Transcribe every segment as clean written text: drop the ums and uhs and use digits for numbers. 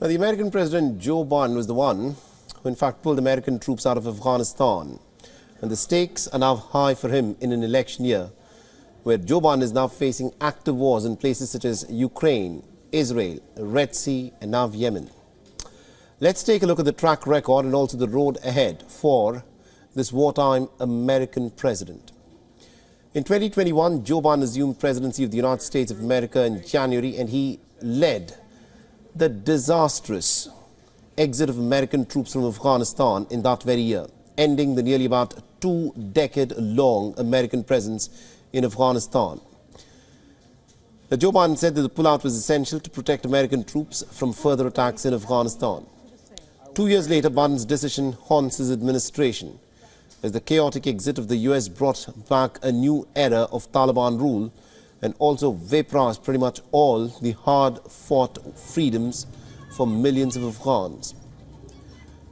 Now, the American President Joe Biden was the one who in fact pulled American troops out of Afghanistan. And the stakes are now high for him in an election year where Joe Biden is now facing active wars in places such as Ukraine, Israel, Red Sea and now Yemen. Let's take a look at the track record and also the road ahead for this wartime American president. In 2021, Joe Biden assumed presidency of the United States of America in January, and he led the disastrous exit of American troops from Afghanistan in that very year, ending the nearly about 2-decade-long American presence in Afghanistan. Now, Joe Biden said that the pullout was essential to protect American troops from further attacks in Afghanistan. 2 years later, Biden's decision haunts his administration, as the chaotic exit of the US brought back a new era of Taliban rule and also vaporized pretty much all the hard-fought freedoms for millions of Afghans.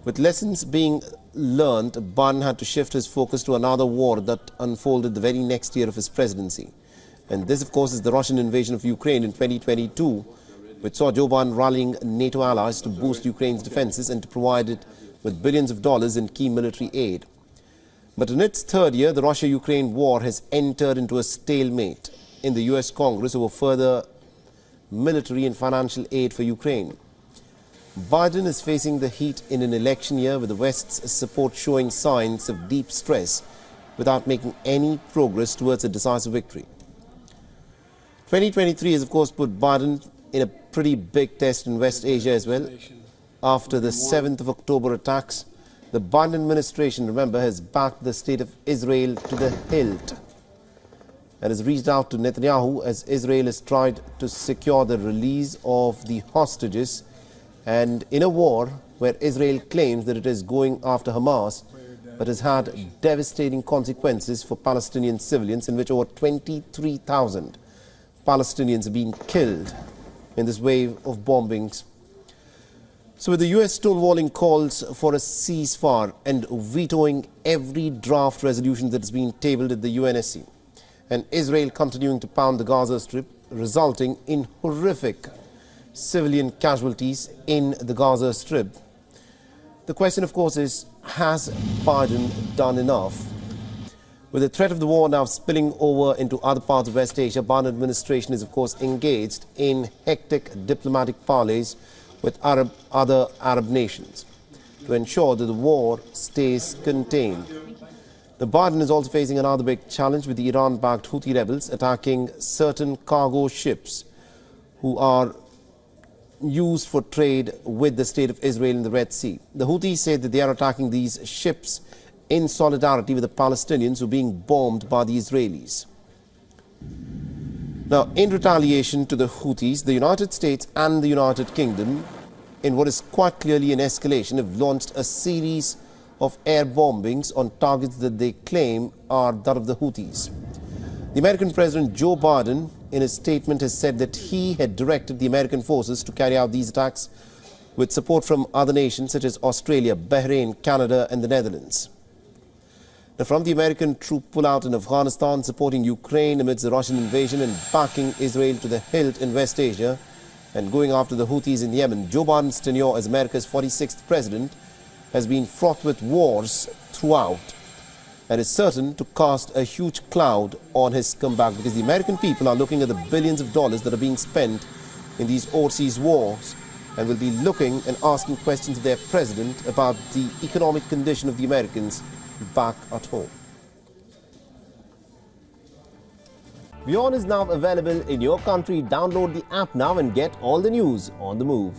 With lessons being learned, Biden had to shift his focus to another war that unfolded the very next year of his presidency. And this, of course, is the Russian invasion of Ukraine in 2022, which saw Joe Biden rallying NATO allies to boost Ukraine's defenses and to provide it with billions of dollars in key military aid. But in its third year, the Russia-Ukraine war has entered into a stalemate in the US Congress over further military and financial aid for Ukraine. Biden is facing the heat in an election year with the West's support showing signs of deep stress without making any progress towards a decisive victory. 2023 has, of course, put Biden in a pretty big test in West Asia as well. After the 7th of October attacks, the Biden administration, remember, has backed the state of Israel to the hilt and has reached out to Netanyahu as Israel has tried to secure the release of the hostages, and in a war where Israel claims that it is going after Hamas, but has had devastating consequences for Palestinian civilians, in which over 23,000 Palestinians have been killed in this wave of bombings. So with the US stonewalling calls for a ceasefire and vetoing every draft resolution that has been tabled at the UNSC, and Israel continuing to pound the Gaza Strip, resulting in horrific civilian casualties in the Gaza Strip, the question, of course, is, has Biden done enough? With the threat of the war now spilling over into other parts of West Asia, Biden administration is, of course, engaged in hectic diplomatic parleys with other Arab nations to ensure that the war stays contained. The Biden is also facing another big challenge with the Iran-backed Houthi rebels attacking certain cargo ships who are used for trade with the state of Israel in the Red Sea. The Houthis say that they are attacking these ships in solidarity with the Palestinians who are being bombed by the Israelis. Now, in retaliation to the Houthis, the United States and the United Kingdom, in what is quite clearly an escalation, have launched a series of air bombings on targets that they claim are that of the Houthis. The American President Joe Biden, in his statement, has said that he had directed the American forces to carry out these attacks with support from other nations such as Australia, Bahrain, Canada and the Netherlands. Now, from the American troop pullout in Afghanistan, supporting Ukraine amidst the Russian invasion and backing Israel to the hilt in West Asia and going after the Houthis in Yemen, Joe Biden's tenure as America's 46th president has been fraught with wars throughout and is certain to cast a huge cloud on his comeback, because the American people are looking at the billions of dollars that are being spent in these overseas wars and will be looking and asking questions of their president about the economic condition of the Americans back at home. WION is now available in your country. Download the app now and get all the news on the move.